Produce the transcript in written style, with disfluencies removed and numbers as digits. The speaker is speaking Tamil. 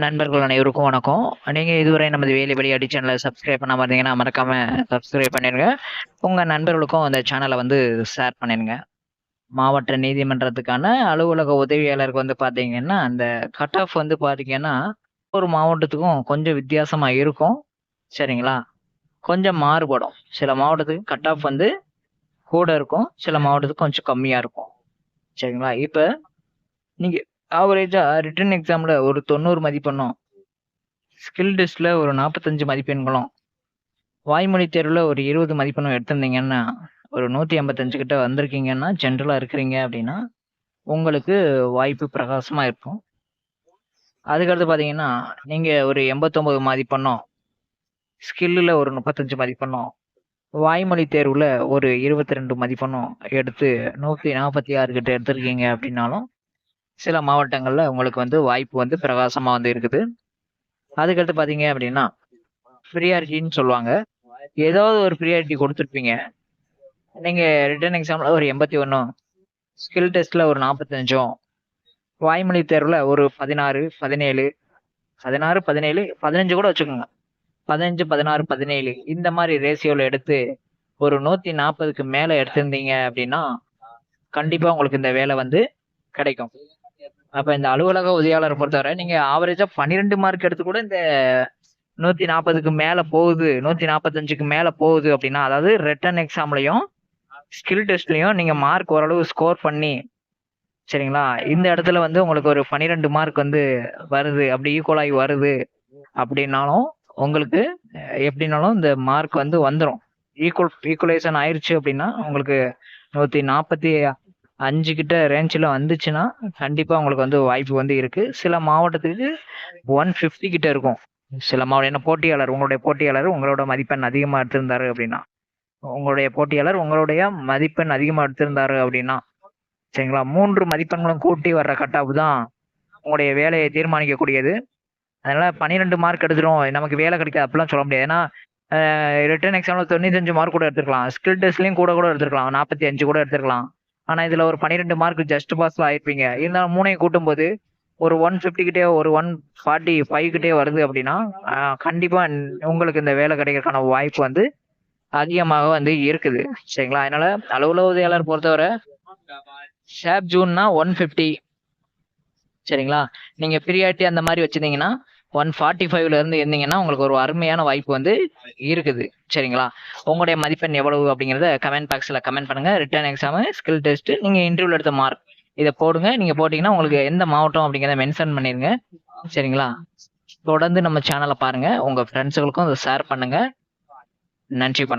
நண்பர்கள் அனைவருக்கும் வணக்கம். நீங்க இதுவரை நமது வேலை விளையாட்டு சேனலை சப்ஸ்கிரைப் பண்ணாம இருந்தீங்கன்னா மறக்காம சப்ஸ்கிரைப் பண்ணிருங்க. உங்க நண்பர்களுக்கும் அந்த சேனலை ஷேர் பண்ணிருங்க. மாவட்ட நீதிமன்றத்துக்கான அலுவலக உதவியாளருக்கு பாத்தீங்கன்னா அந்த கட் ஆஃப் பாத்தீங்கன்னா ஒரு மாவட்டத்துக்கும் கொஞ்சம் வித்தியாசமா இருக்கும். சரிங்களா? கொஞ்சம் மாறுபடும். சில மாவட்டத்துக்கு கட் ஆஃப் கூட இருக்கும். சில மாவட்டத்துக்கு கொஞ்சம் கம்மியா இருக்கும். சரிங்களா? இப்ப நீங்க ஆவரேஜா ரிட்டன் எக்ஸாம்ல ஒரு 90 மதிப்பெண்ணும், ஸ்கில் டெஸ்ட்ல ஒரு 45 மதிப்பெண்களும், வாய்மொழி தேர்வுல ஒரு 20 மதிப்பெண்ணும் எடுத்திருந்தீங்கன்னா, ஒரு 185 கிட்ட வந்திருக்கீங்கன்னா, ஜென்ரலா இருக்கிறீங்க அப்படின்னா, உங்களுக்கு வாய்ப்பு பிரகாசமா இருக்கும். அதுக்கடுத்து பார்த்தீங்கன்னா, நீங்க ஒரு 89 மதிப்பெண்ணும், ஸ்கில்லுல ஒரு 35 மதிப்பெண்ணும், வாய்மொழி தேர்வுல ஒரு 22 மதிப்பெண்ணும் எடுத்து 146 கிட்ட எடுத்திருக்கீங்க அப்படின்னாலும், சில மாவட்டங்கள்ல உங்களுக்கு வாய்ப்பு பிரகாசமா இருக்குது. அதுக்கடுத்து பார்த்தீங்க அப்படின்னா, ப்ரியாரிட்டின்னு சொல்லுவாங்க. ஏதாவது ஒரு ப்ரியாரிட்டி கொடுத்துருப்பீங்க. நீங்க ரிட்டன் எக்ஸாம்ல ஒரு 81, ஸ்கில் டெஸ்ட்ல ஒரு 45, வாய்மொழி தேர்வுல ஒரு 16, 17, 16, 17, 15 கூட வச்சுக்கோங்க. 15, 16, 17 இந்த மாதிரி ரேஷியோல எடுத்து ஒரு 140க்கு மேல எடுத்திருந்தீங்க அப்படின்னா, கண்டிப்பா உங்களுக்கு இந்த வேலை கிடைக்கும். அப்ப இந்த அலுவலக உதவியாளரை பொறுத்தவரை நீங்க ஆவரேஜா 12 மார்க் எடுத்து கூட இந்த 140க்கு மேல போகுது, 145க்கு மேல போகுது அப்படின்னா, அதாவது ரிட்டன் எக்ஸாம்லயும் ஸ்கில் டெஸ்ட்லயும் நீங்க மார்க் ஓரளவு ஸ்கோர் பண்ணி, சரிங்களா? இந்த இடத்துல உங்களுக்கு ஒரு 12 மார்க் வருது, அப்படி ஈக்குவல் ஆகி வருது அப்படின்னாலும், உங்களுக்கு எப்படின்னாலும் இந்த மார்க் வந்துரும். ஈக்குவலைசேஷன் ஆயிருச்சு அப்படின்னா, உங்களுக்கு 145 கிட்ட ரேஞ்சில வந்துச்சுன்னா, கண்டிப்பா உங்களுக்கு வாய்ப்பு இருக்கு. சில மாவட்டத்துக்கு 150 கிட்ட இருக்கும். சில மாவட்டம் ஏன்னா உங்களுடைய போட்டியாளர் உங்களோட மதிப்பெண் அதிகமா எடுத்திருந்தாரு அப்படின்னா, சரிங்களா? 3 மதிப்பெண்களும் கூட்டி வர்ற கட் ஆஃப் தான் உங்களுடைய வேலையை தீர்மானிக்கக்கூடியது. அதனால 12 மார்க் எடுத்துரும் நமக்கு வேலை கிடைக்காது அப்படிலாம் சொல்ல முடியாது. ஏன்னா ரிட்டன் எக்ஸாம்ல 95 மார்க் கூட எடுத்துருக்கலாம். ஸ்கில் டெஸ்ட்லயும் கூட எடுத்திருக்கலாம். 45 கூட எடுத்திருக்கலாம். ஆனா இதுல ஒரு 12 மார்க் ஜஸ்ட் பாஸ்ல ஆயிருப்பீங்க. இருந்தாலும் 3ஐயும் கூட்டும்போது ஒரு 150 கிட்டே ஒரு 145 கிட்டே வருது அப்படின்னா, கண்டிப்பா உங்களுக்கு இந்த வேலை கிடைக்கிறதுக்கான வாய்ப்பு அதிகமாக இருக்குது. சரிங்களா? அதனால அலுவலக உதவியாளர் பொறுத்தவரை ஷாப் ஜூன்னா 150, சரிங்களா? நீங்க ப்ரியாரிட்டி அந்த மாதிரி வச்சிருந்தீங்கன்னா 145ல இருந்து இருந்தீங்கன்னா உங்களுக்கு ஒரு அருமையான வாய்ப்பு இருக்குது. சரிங்களா? உங்களுடைய மதிப்பெண் எவ்வளவு அப்படிங்கறத கமெண்ட் பாக்ஸ்ல கமெண்ட் பண்ணுங்க. ரிட்டன் எக்ஸாம், ஸ்கில் டெஸ்ட், நீங்க இன்டர்வியூல எடுத்த மார்க் இதை போடுங்க. நீங்க போட்டீங்கன்னா உங்களுக்கு எந்த மாவட்டம் அப்படிங்கிறத மென்ஷன் பண்ணிருங்க. சரிங்களா? தொடர்ந்து நம்ம சேனலை பாருங்க. உங்க ஃப்ரெண்ட்ஸுகளுக்கும் அதை ஷேர் பண்ணுங்க. நன்றி, வணக்கம்.